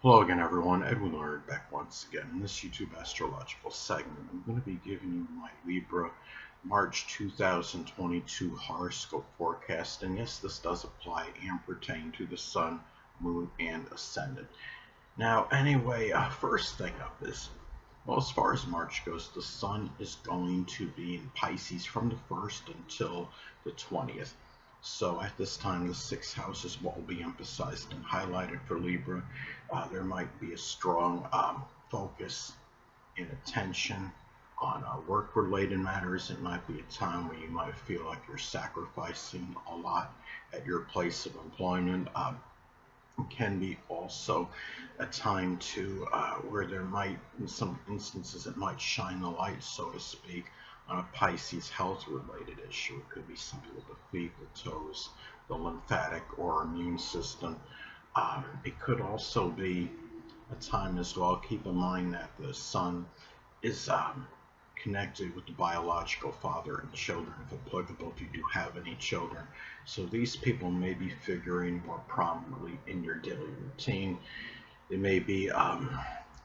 Hello again, everyone. Edwin Learnard back once again in this YouTube astrological segment. I'm going to be giving you my Libra March 2022 horoscope forecast. And yes, this does apply and pertain to the Sun, Moon, and Ascendant. Now, anyway, first thing up is, well, as far as March goes, the Sun is going to be in Pisces from the 1st until the 20th. So at this time, the sixth house is what will be emphasized and highlighted for Libra. There might be a strong focus and attention on work-related matters. It might be a time where you might feel like you're sacrificing a lot at your place of employment. It can be also a time to where there might, in some instances, it might shine the light, so to speak, on a Pisces health-related issue. It could be something with the feet, the toes, the lymphatic or immune system. It could also be a time as well. Keep in mind that the Sun is connected with the biological father and children, if applicable, if you do have any children. So these people may be figuring more prominently in your daily routine. They may be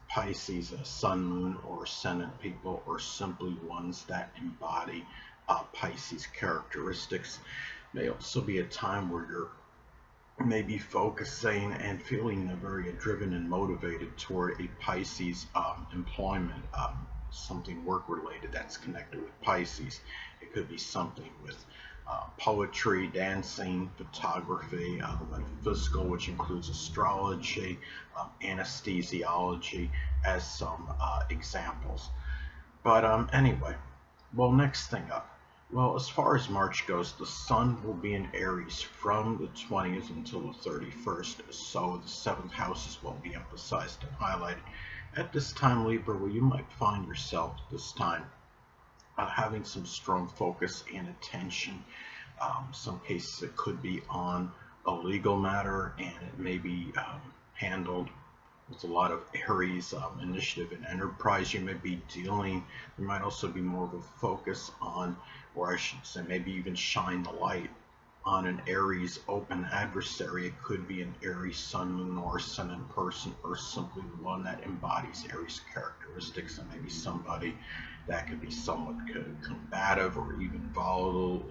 Pisces, Sun, Moon, or Ascendant people, or simply ones that embody Pisces characteristics. May also be a time where you're maybe focusing and feeling very driven and motivated toward a Pisces employment, something work related that's connected with Pisces. It could be something with poetry, dancing, photography, the metaphysical, which includes astrology, anesthesiology, as some examples. But anyway, well, next thing up. Well, as far as March goes, the Sun will be in Aries from the 20th until the 31st, so the seventh houses will be emphasized and highlighted. At this time, Libra, where you might find yourself this time having some strong focus and attention. Some cases it could be on a legal matter, and it may be handled with a lot of Aries initiative and enterprise. You may be dealing, there might also be more of a focus on, or I should say, maybe even shine the light on an Aries open adversary. It could be an Aries Sun, Moon, or Ascendant person, or simply one that embodies Aries characteristics. And maybe somebody that could be somewhat combative or even volatile,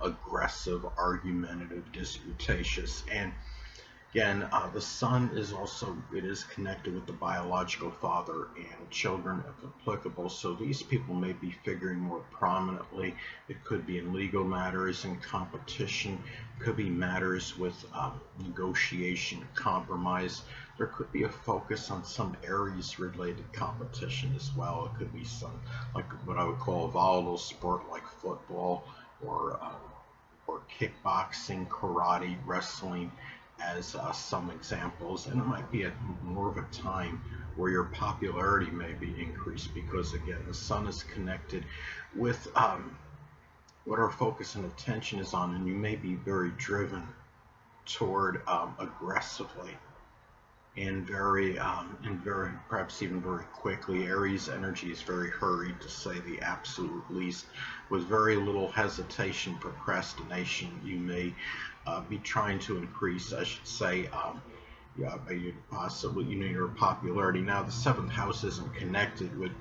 aggressive, argumentative, disputatious. And again, the Sun is also, it is connected with the biological father and children if applicable. So these people may be figuring more prominently. It could be in legal matters, in competition. It could be matters with negotiation, compromise. There could be a focus on some Aries related competition as well. It could be some, like what I would call a volatile sport like football or kickboxing, karate, wrestling, as some examples. And it might be more of a time where your popularity may be increased because, again, the Sun is connected with what our focus and attention is on, and you may be very driven toward aggressively and very perhaps even very quickly. Aries energy is very hurried, to say the absolute least, with very little hesitation, procrastination. You may be trying to increase, I should say, yeah, possibly, your popularity. Now, the seventh house isn't connected with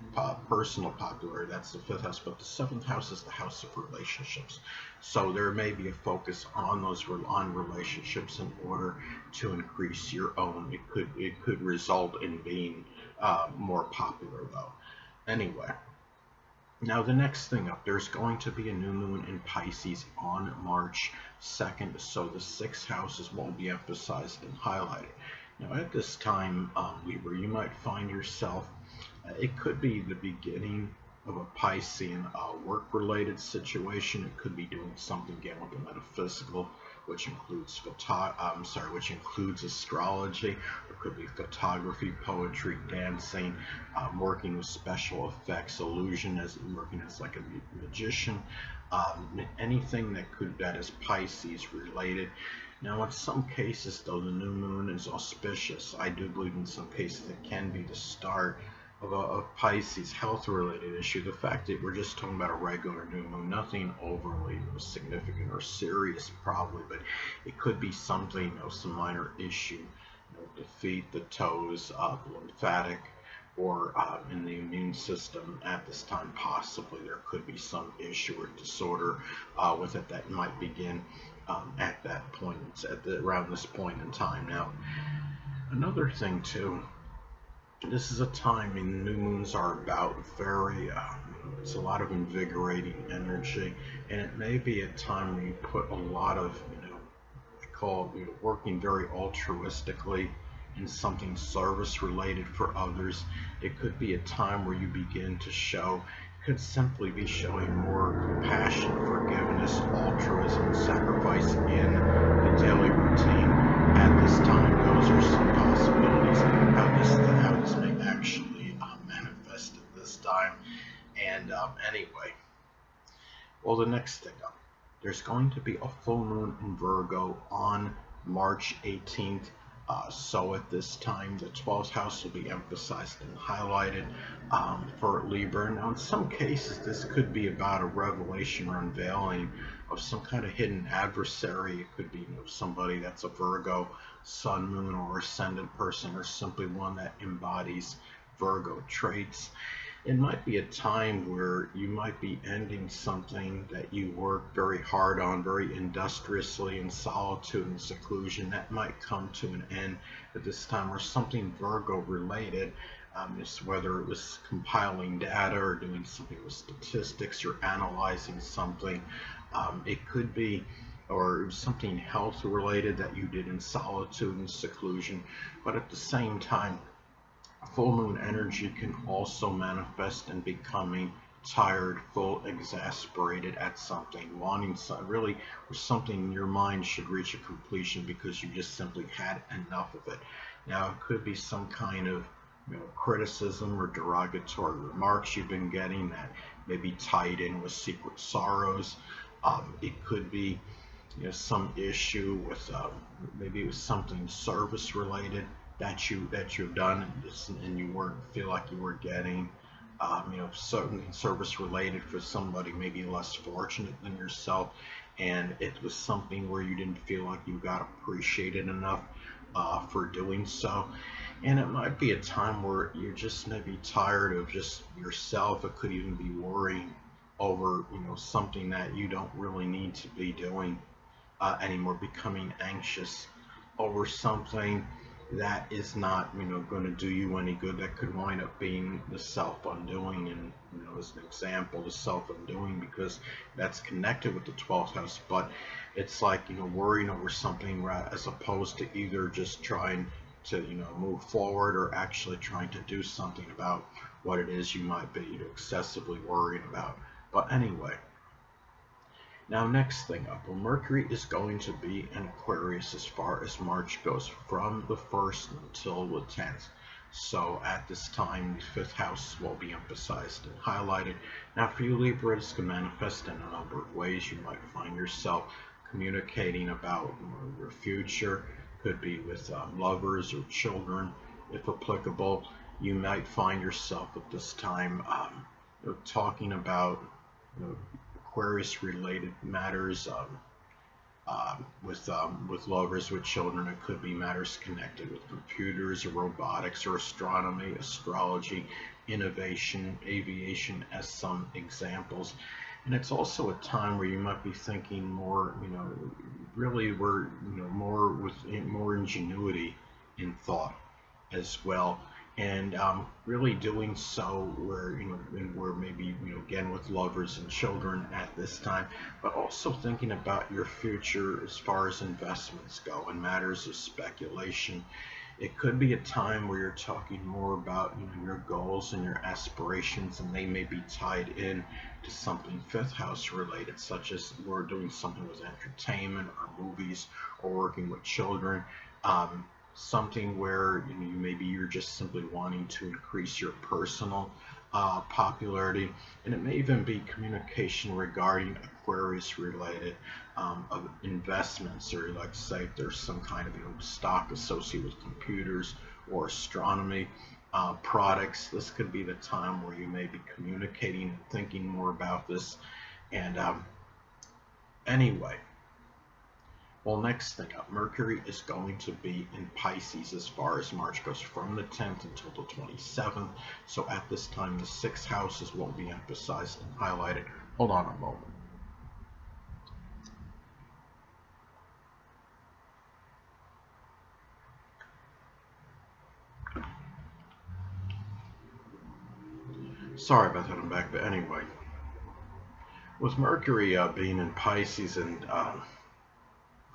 personal popularity. That's the fifth house, but the seventh house is the house of relationships. So there may be a focus on those on relationships in order to increase your own. It could result in being more popular, though. Anyway. Now, the next thing up, there's going to be a new moon in Pisces on March 2nd, so the sixth houses will be emphasized and highlighted. Now, at this time, Libra, you might find yourself, it could be the beginning of a Piscean work-related situation. It could be doing something again with the metaphysical, which includes astrology. It could be photography, poetry, dancing, working with special effects, illusion, as working as like a magician, anything that is Pisces related. Now, in some cases, though, the new moon is auspicious. I do believe in some cases it can be the start of a Pisces health-related issue. The fact that we're just talking about a regular new moon, nothing overly significant or serious probably, but it could be something, some minor issue the feet, the toes, lymphatic, or in the immune system at this time. Possibly there could be some issue or disorder with it that might begin at that point, around this point in time. Now, another thing too, this is a time, new moons are about very, it's a lot of invigorating energy, and it may be a time where you put a lot of, called working very altruistically in something service related for others. It could be a time where you begin to show, could simply be showing more compassion, forgiveness, altruism, sacrifice in the daily routine at this time. Those are some possibilities how this may actually manifest at this time. And anyway, well, the next thing up, there's going to be a full moon in Virgo on March 18th. So at this time, the 12th house will be emphasized and highlighted for Libra. Now, in some cases, this could be about a revelation or unveiling of some kind of hidden adversary. It could be somebody that's a Virgo, Sun, Moon, or Ascendant person, or simply one that embodies Virgo traits. It might be a time where you might be ending something that you work very hard on, very industriously in solitude and seclusion. That might come to an end at this time, or something Virgo related, just whether it was compiling data or doing something with statistics or analyzing something. It could be, or something health related that you did in solitude and seclusion. But at the same time, full moon energy can also manifest in becoming tired, full, exasperated at something, wanting really, or something in your mind should reach a completion because you just simply had enough of it. Now, it could be some kind of criticism or derogatory remarks you've been getting that may be tied in with secret sorrows. It could be some issue with maybe it was something service related that you've done, and you weren't feel like you were getting certain service related for somebody maybe less fortunate than yourself, and it was something where you didn't feel like you got appreciated enough for doing so. And it might be a time where you're just maybe tired of just yourself. It could even be worrying over something that you don't really need to be doing anymore, becoming anxious over something that is not going to do you any good, that could wind up being the self-undoing. And as an example, the self-undoing, because that's connected with the 12th house, but it's like worrying over something as opposed to either just trying to move forward or actually trying to do something about what it is you might be excessively worrying about. But anyway, now, next thing up, well, Mercury is going to be in Aquarius as far as March goes, from the 1st until the 10th. So at this time, the 5th house will be emphasized and highlighted. Now, for you Libra, this can manifest in a number of ways. You might find yourself communicating about your future. Could be with lovers or children, if applicable. You might find yourself at this time talking about Aquarius related matters with lovers, with children. It could be matters connected with computers or robotics or astronomy, astrology, innovation, aviation, as some examples. And it's also a time where you might be thinking more, really we're, more with more ingenuity in thought as well, and really doing so where and where maybe again with lovers and children at this time, but also thinking about your future as far as investments go and matters of speculation. It could be a time where you're talking more about your goals and your aspirations, and they may be tied in to something 5th house related, such as we're doing something with entertainment or movies or working with children. Something where maybe you're just simply wanting to increase your personal popularity, and it may even be communication regarding Aquarius related of investments, or like say if there's some kind of stock associated with computers or astronomy products. This could be the time where you may be communicating and thinking more about this. And anyway, Well, next thing up, Mercury is going to be in Pisces as far as March goes from the 10th until the 27th. So at this time, the six houses will be emphasized and highlighted. Hold on a moment. Sorry about that, I'm back. But anyway, with Mercury being in Pisces and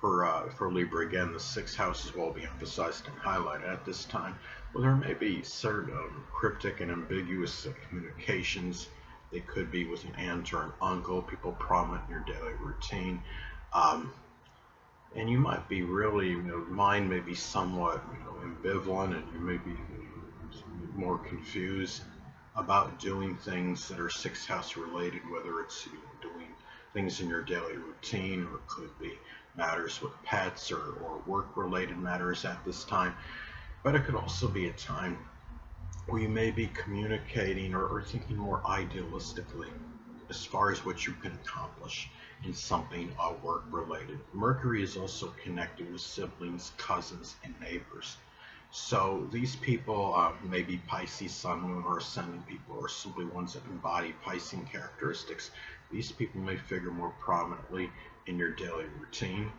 for Libra, again, the six houses will be emphasized and highlighted at this time. Well, there may be certain cryptic and ambiguous communications. They could be with an aunt or an uncle, people prominent in your daily routine. Um, and you might be really, mind may be somewhat, ambivalent, and you may be more confused about doing things that are sixth house related, whether it's doing things in your daily routine, or it could be matters with pets or work related matters at this time. But it could also be a time where you may be communicating or thinking more idealistically as far as what you can accomplish in something work related. Mercury is also connected with siblings, cousins, and neighbors. So these people may be Pisces, Sun, Moon, or Ascendant people, or simply ones that embody Piscean characteristics. These people may figure more prominently in your daily routine.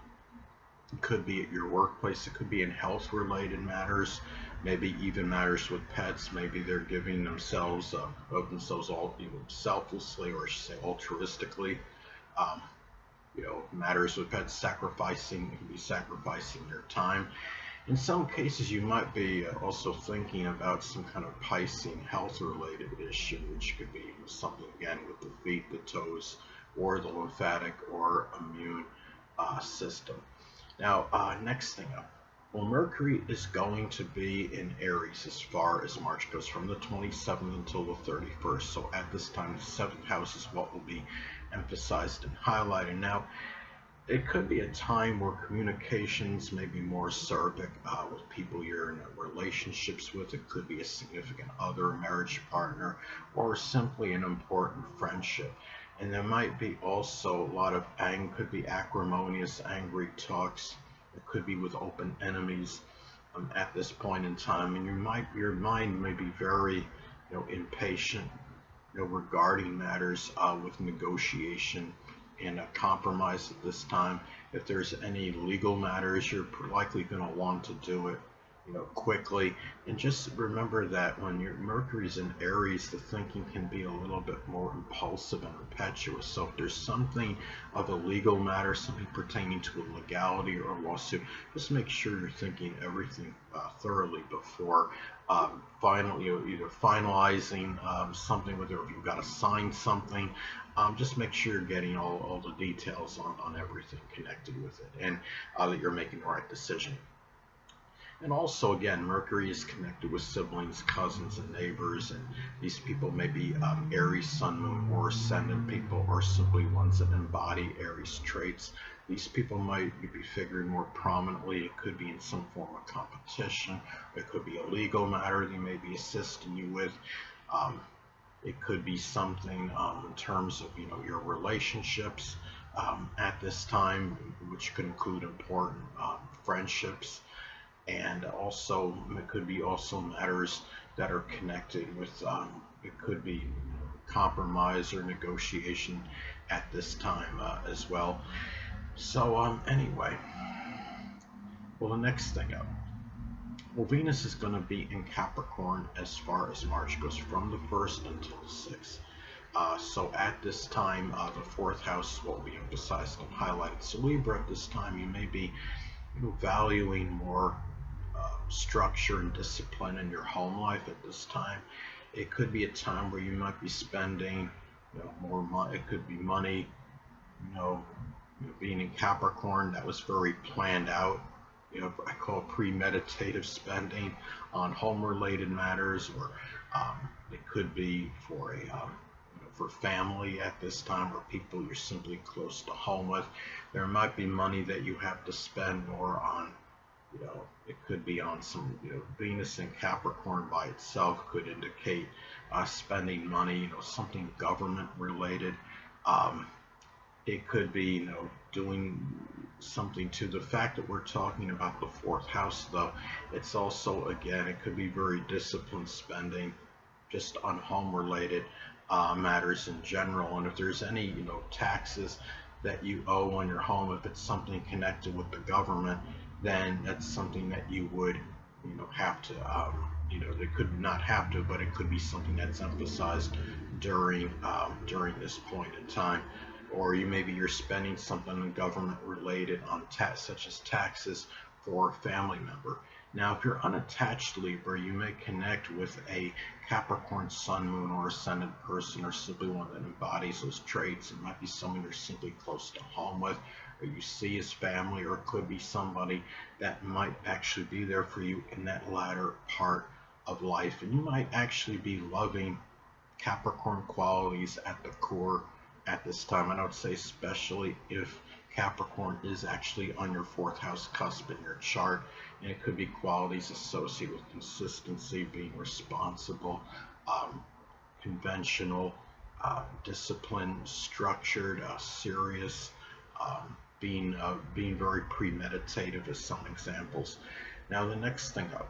It could be at your workplace. It could be in health-related matters, maybe even matters with pets. Maybe they're giving themselves of themselves all selflessly, or I should say altruistically. Um, matters with pets, sacrificing. It can be sacrificing their time. In some cases, you might be also thinking about some kind of Piscean health-related issue, which could be something, again, with the feet, the toes, or the lymphatic or immune system. Now, next thing up. Well, Mercury is going to be in Aries as far as March goes, from the 27th until the 31st. So at this time, the seventh house is what will be emphasized and highlighted. Now, it could be a time where communications may be more acerbic with people you're in relationships with. It could be a significant other, a marriage partner, or simply an important friendship. And there might be also a lot of anger, could be acrimonious, angry talks. It could be with open enemies at this point in time. And your mind may be very, impatient, regarding matters with negotiation and a compromise at this time. If there's any legal matters, you're likely going to want to do it, quickly. And just remember that when your Mercury's in Aries, the thinking can be a little bit more impulsive and impetuous. So if there's something of a legal matter, something pertaining to a legality or a lawsuit, just make sure you're thinking everything thoroughly before finally, either finalizing something, whether if you've got to sign something. Just make sure you're getting all the details on everything connected with it, and that you're making the right decision. And also, again, Mercury is connected with siblings, cousins, and neighbors, and these people may be Aries, Sun, Moon, or Ascendant people, or simply ones that embody Aries traits. These people might be figuring more prominently. It could be in some form of competition. It could be a legal matter they may be assisting you with. It could be something in terms of your relationships at this time, which could include important friendships. And also, it could be also matters that are connected with, it could be compromise or negotiation at this time as well. So anyway, well, the next thing up. Well, Venus is going to be in Capricorn as far as March goes, from the 1st until the 6th. So at this time, the 4th house will be emphasized and highlighted. So Libra, at this time, you may be valuing more structure and discipline in your home life at this time. It could be a time where you might be spending more money. It could be money, being in Capricorn, that was very planned out. I call premeditative spending on home related matters, or it could be for for family at this time, or people you're simply close to home with. There might be money that you have to spend more on. It could be on some, Venus in Capricorn by itself could indicate spending money, something government related. It could be, doing something to the fact that we're talking about the fourth house, though. It's also, again, it could be very disciplined spending just on home related matters in general. And if there's any, taxes that you owe on your home, if it's something connected with the government, then that's something that you would, have to, it could not have to, but it could be something that's emphasized during this point in time. Or maybe you're spending something government related on such as taxes for a family member. Now, if you're unattached Libra, you may connect with a Capricorn Sun, Moon, or Ascendant person, or simply one that embodies those traits. It might be someone you're simply close to home with, or you see as family, or it could be somebody that might actually be there for you in that latter part of life. And you might actually be loving Capricorn qualities at the core at this time. And I would say especially if Capricorn is actually on your fourth house cusp in your chart, and it could be qualities associated with consistency, being responsible, conventional, disciplined, structured, serious, being very premeditative as some examples. Now the next thing up.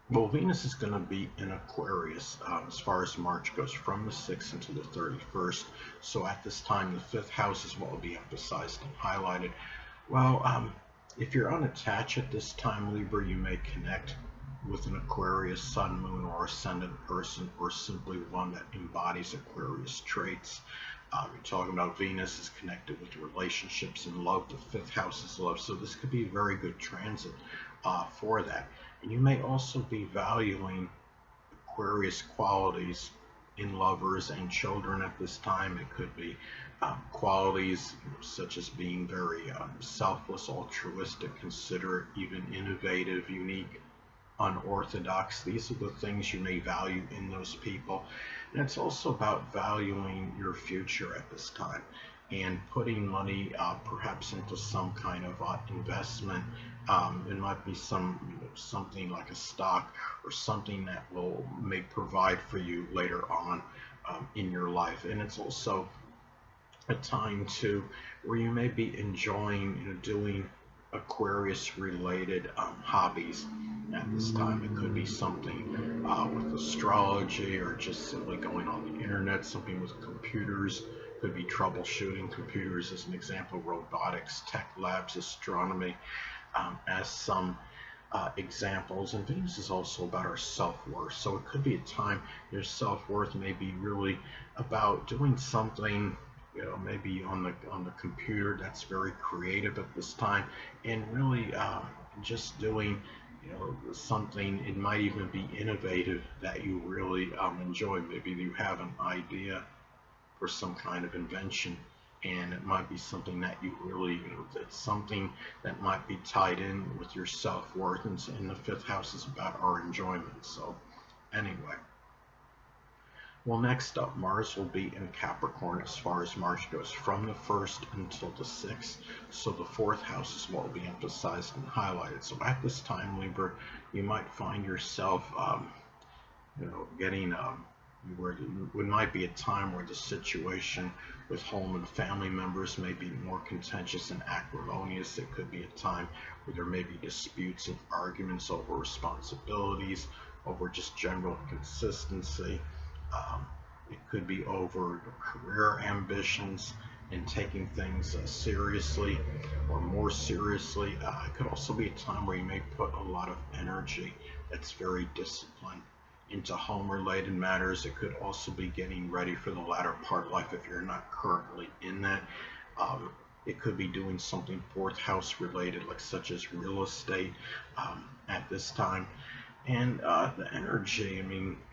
Well, Venus is going to be in Aquarius as far as March goes, from the 6th until the 31st. So at this time, the fifth house is what will be emphasized and highlighted. Well, if you're unattached at this time, Libra, you may connect with an Aquarius Sun, Moon, or Ascendant person, or simply one that embodies Aquarius traits. You're talking about Venus is connected with relationships and love. The fifth house is love. So this could be a very good transit for that. And you may also be valuing Aquarius qualities in lovers and children at this time. It could be qualities such as being very selfless, altruistic, considerate, even innovative, unique, unorthodox. These are the things you may value in those people. And it's also about valuing your future at this time and putting money perhaps into some kind of investment. It might be something like a stock or something that may provide for you later on in your life. And it's also a time too where you may be enjoying doing Aquarius related hobbies at this time. It could be something with astrology, or just simply going on the internet, something with computers. Could be troubleshooting computers as an example, robotics, tech labs, astronomy as some examples. And Venus is also about our self-worth. So it could be a time your self-worth may be really about doing something, maybe on the computer that's very creative at this time, and really just doing something. It might even be innovative that you really enjoy. Maybe you have an idea for some kind of invention, and it might be something that you really, it's something that might be tied in with your self-worth, and the fifth house is about our enjoyment. So anyway, well, next up, Mars will be in Capricorn as far as March goes, from the 1st until the 6th. So the fourth house is what will be emphasized and highlighted. So at this time, Libra, you might find yourself getting where it might be a time where the situation with home and family members may be more contentious and acrimonious. It could be a time where there may be disputes and arguments over responsibilities, over just general consistency. It could be over career ambitions and taking things seriously or more seriously. It could also be a time where you may put a lot of energy that's very disciplined into home-related matters. It could also be getting ready for the latter part of life if you're not currently in that. It could be doing something fourth house related, like such as real estate at this time. And the energy,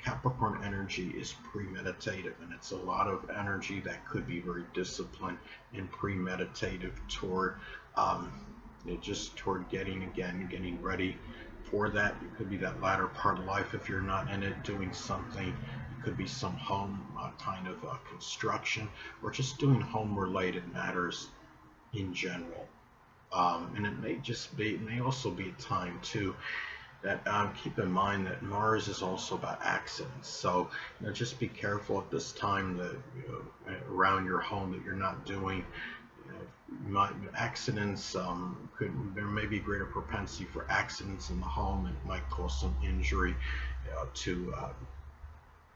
Capricorn energy is premeditative, and it's a lot of energy that could be very disciplined and premeditative toward just toward getting ready for that. It could be that latter part of life if you're not in it, doing something. It could be some home kind of construction, or just doing home related matters in general. And it may also be a time too that keep in mind that Mars is also about accidents. So just be careful at this time that around your home that you're not doing Accidents there may be greater propensity for accidents in the home. It might cause some injury to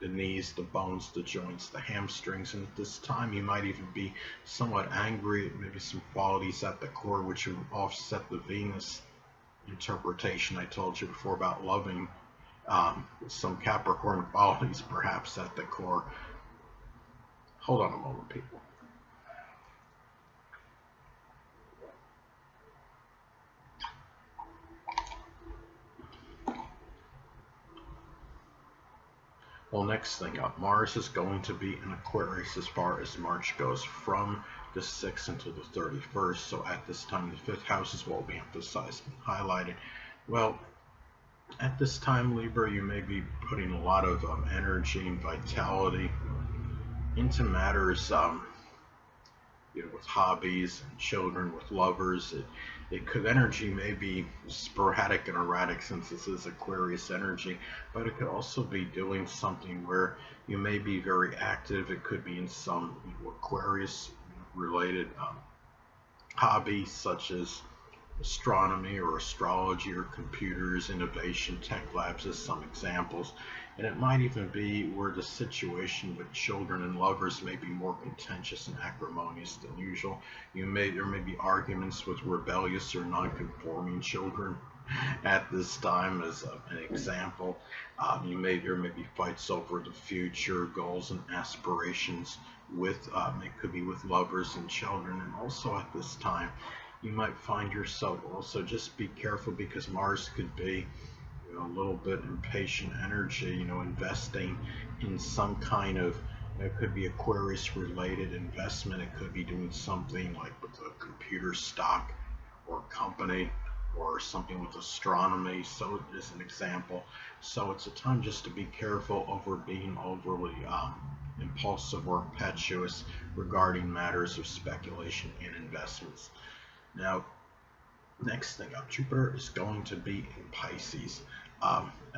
the knees, the bones, the joints, the hamstrings, and at this time you might even be somewhat angry at maybe some qualities at the core which would offset the Venus interpretation I told you before about loving. Some Capricorn qualities perhaps at the core. Hold on a moment, people. Well, next thing up, Mars is going to be in Aquarius as far as March goes from the 6th until the 31st. So at this time, the 5th house is what will be emphasized and highlighted. Well, at this time, Libra, you may be putting a lot of energy and vitality into matters with hobbies and children, with lovers. It could energy may be sporadic and erratic since this is Aquarius energy, but it could also be doing something where you may be very active. It could be in some Aquarius related hobby such as astronomy or astrology or computers, innovation, tech labs as some examples. And it might even be where the situation with children and lovers may be more contentious and acrimonious than usual. There may be arguments with rebellious or non-conforming children at this time as an example. There may be fights over the future, goals and aspirations with it could be with lovers and children. And also at this time you might find yourself also just be careful because Mars could be a little bit impatient energy, investing in some kind of, it could be Aquarius related investment. It could be doing something like with a computer stock or company or something with astronomy. So as an example. So it's a time just to be careful over being overly impulsive or impetuous regarding matters of speculation and investments. Now, next thing up, Jupiter is going to be in Pisces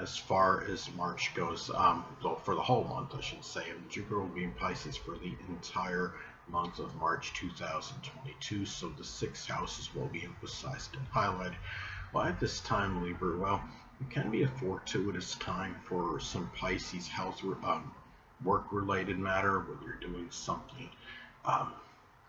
as far as March goes. Well, for the whole month, I should say. And Jupiter will be in Pisces for the entire month of March 2022. So the 6th houses will be emphasized and highlighted. Well, at this time, Libra, well, it can be a fortuitous time for some Pisces health work-related matter, whether you're doing something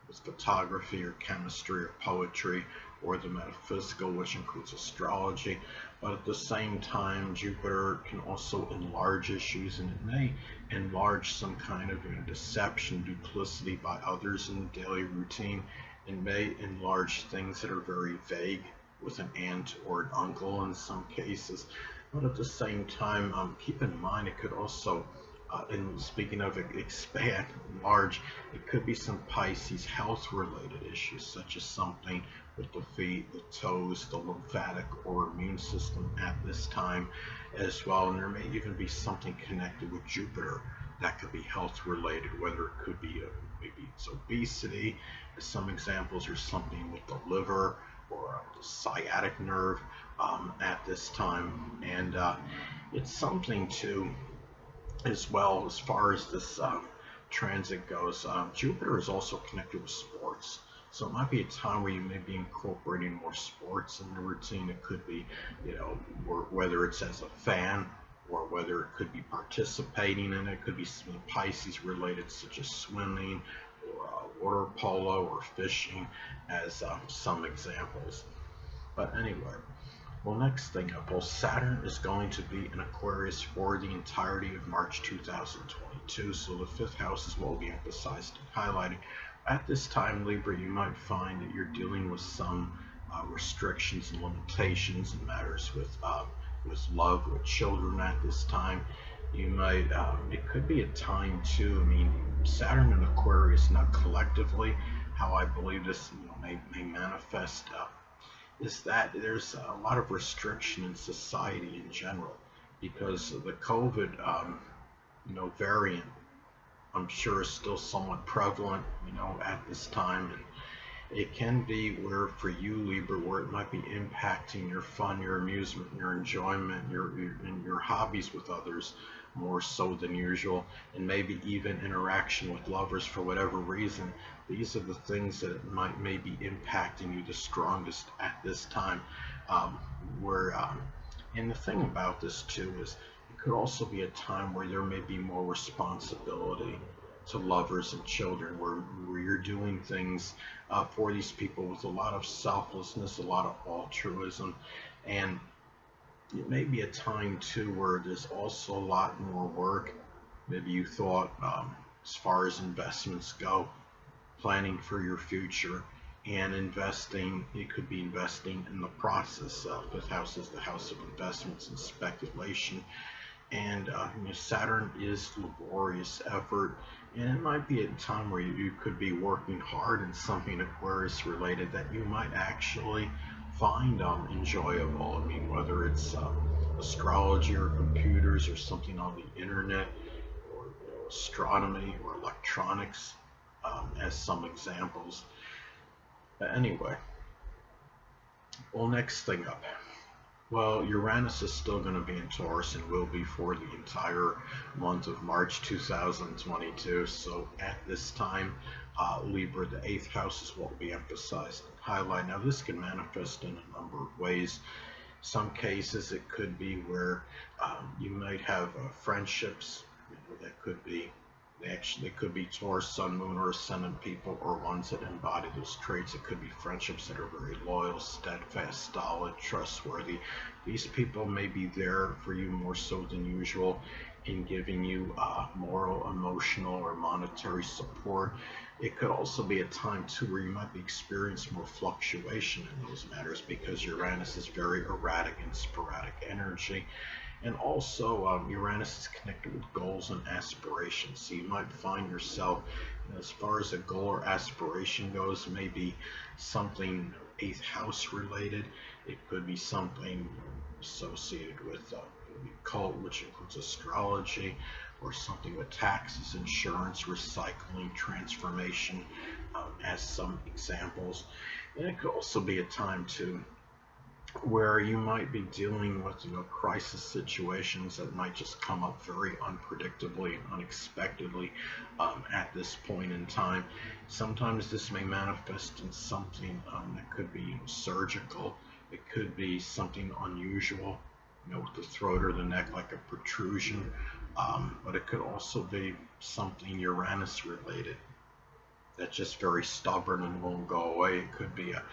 with photography or chemistry or poetry or the metaphysical, which includes astrology. But at the same time, Jupiter can also enlarge issues, and it may enlarge some kind of deception, duplicity by others in the daily routine. It may enlarge things that are very vague with an aunt or an uncle in some cases. But at the same time, keep in mind it could also and speaking of expand, enlarge, it could be some Pisces health related issues, such as something with the feet, the toes, the lymphatic or immune system at this time as well. And there may even be something connected with Jupiter that could be health related, whether it could be maybe it's obesity, as some examples, or something with the liver or the sciatic nerve at this time. And it's something to as well as far as this transit goes. Jupiter is also connected with sports. So it might be a time where you may be incorporating more sports in the routine. It could be, whether it's as a fan or whether it could be participating in it. It could be some Pisces related, such as swimming or water polo or fishing as some examples. But anyway, well, next thing up, well, Saturn is going to be in Aquarius for the entirety of March 2022, so the 5th house is what will be emphasized and highlighted. At this time, Libra, you might find that you're dealing with some restrictions and limitations in matters with love, with children at this time. You might, it could be a time too, Saturn and Aquarius, now collectively, how I believe this may manifest is that there's a lot of restriction in society in general because the COVID, variant, I'm sure is still somewhat prevalent, at this time. It can be where for you, Libra, where it might be impacting your fun, your amusement, your enjoyment, and your hobbies with others more so than usual, and maybe even interaction with lovers for whatever reason. These are the things that might may be impacting you the strongest at this time. Um, where And the thing about this too is it could also be a time where there may be more responsibility to lovers and children, where you're doing things for these people with a lot of selflessness, a lot of altruism, and it may be a time too where there's also a lot more work. Maybe you thought, as far as investments go, planning for your future and investing. It could be investing in the process. Fifth house is the house of investments and speculation. And Saturn is laborious effort, and it might be a time where you could be working hard in something Aquarius related that you might actually find enjoyable. I mean, whether it's astrology or computers or something on the internet, or astronomy or electronics, as some examples. But anyway, well, next thing up. Well, Uranus is still going to be in Taurus and will be for the entire month of March 2022. So at this time, Libra, the eighth house is what we emphasized and highlight. Now, this can manifest in a number of ways. Some cases, it could be where you might have friendships, that could be they could be Taurus, Sun, Moon, or Ascendant people, or ones that embody those traits. It could be friendships that are very loyal, steadfast, solid, trustworthy. These people may be there for you more so than usual in giving you moral, emotional, or monetary support. It could also be a time too where you might be experiencing more fluctuation in those matters because Uranus is very erratic and sporadic energy. And also, Uranus is connected with goals and aspirations. So you might find yourself, as far as a goal or aspiration goes, maybe something eighth house related. It could be something associated with occult, which includes astrology, or something with taxes, insurance, recycling, transformation, as some examples. And it could also be a time to where you might be dealing with crisis situations that might just come up very unpredictably and unexpectedly at this point in time. Sometimes this may manifest in something that could be surgical. It could be something unusual, with the throat or the neck, like a protrusion, but it could also be something Uranus related that's just very stubborn and won't go away. It could be a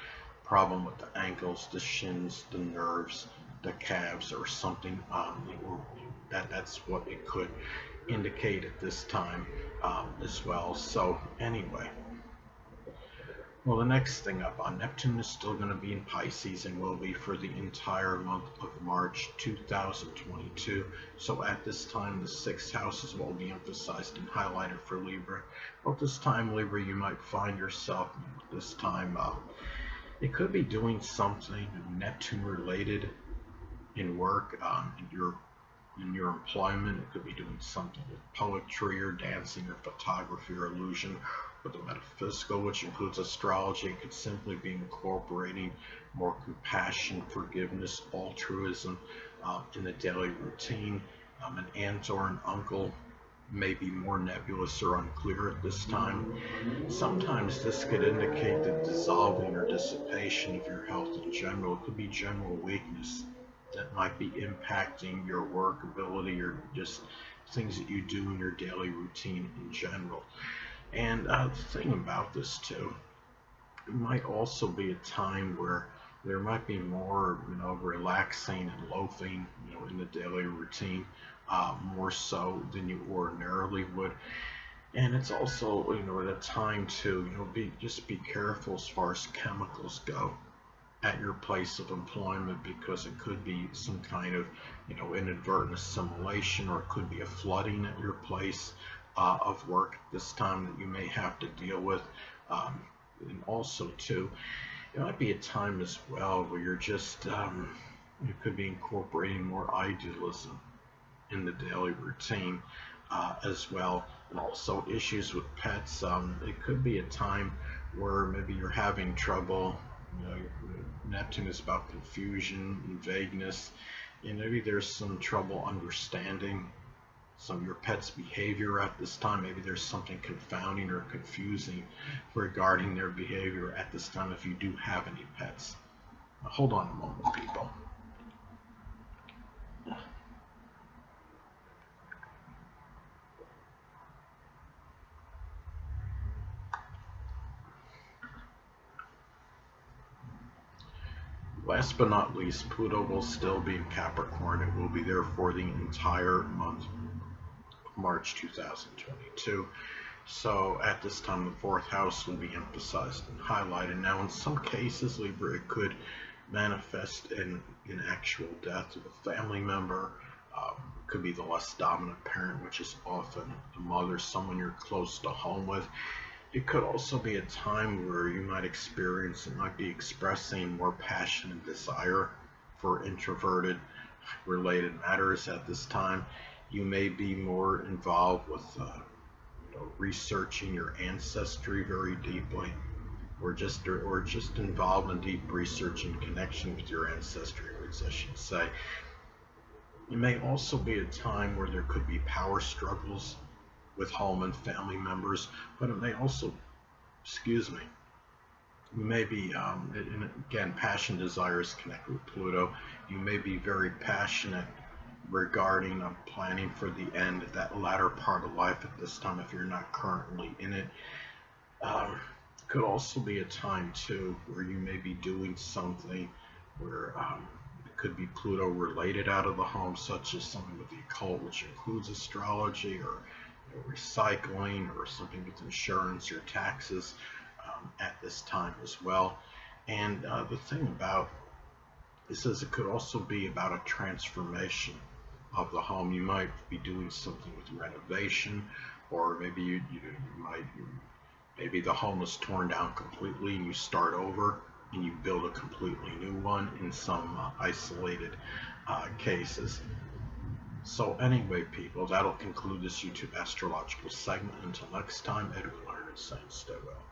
problem with the ankles, the shins, the nerves, the calves, or something. That's what it could indicate at this time as well. So anyway, well, the next thing up, Neptune is still going to be in Pisces and will be for the entire month of March 2022. So at this time, the sixth house is what will be emphasized and highlighted for Libra. Well, at this time, Libra, you might find yourself this time it could be doing something Neptune related in work, in your employment. It could be doing something with poetry or dancing or photography or illusion or the metaphysical, which includes astrology. It could simply be incorporating more compassion, forgiveness, altruism in the daily routine. An aunt or an uncle may be more nebulous or unclear at this time. Sometimes this could indicate the dissolving or dissipation of your health in general. It could be general weakness that might be impacting your work ability or just things that you do in your daily routine in general. And the thing about this too, it might also be a time where there might be more, relaxing and loafing, in the daily routine, more so than you ordinarily would. And it's also, at a time to, just be careful as far as chemicals go at your place of employment, because it could be some kind of, inadvertent assimilation, or it could be a flooding at your place of work at this time that you may have to deal with. And also too, it might be a time as well where you're just, you could be incorporating more idealism in the daily routine as well, and also issues with pets. It could be a time where maybe you're having trouble. You know, Neptune is about confusion and vagueness, and maybe there's some trouble understanding some of your pet's behavior at this time. Maybe there's something confounding or confusing regarding their behavior at this time if you do have any pets. Now, hold on a moment, people. Last but not least, Pluto will still be in Capricorn. It will be there for the entire month of March 2022. So at this time, the fourth house will be emphasized and highlighted. Now, in some cases, Libra, it could manifest in actual death of a family member. Could be the less dominant parent, which is often the mother, someone you're close to home with. It could also be a time where you might experience and might be expressing more passion and desire for introverted related matters at this time. You may be more involved with researching your ancestry very deeply, or just involved in deep research and connection with your ancestry roots, I should say. It may also be a time where there could be power struggles with home and family members, but it may also, you may be, and again, passion, desires connect with Pluto. You may be very passionate regarding planning for the end, that latter part of life at this time if you're not currently in it. Could also be a time too where you may be doing something where it could be Pluto related out of the home, such as something with the occult, which includes astrology, or recycling, or something with insurance or taxes at this time as well. And the thing about it says it could also be about a transformation of the home. You might be doing something with renovation, or maybe maybe the home was torn down completely and you start over and you build a completely new one in some isolated cases. So anyway, people, that'll conclude this YouTube astrological segment. Until next time, Edwin Learnard saying stay well.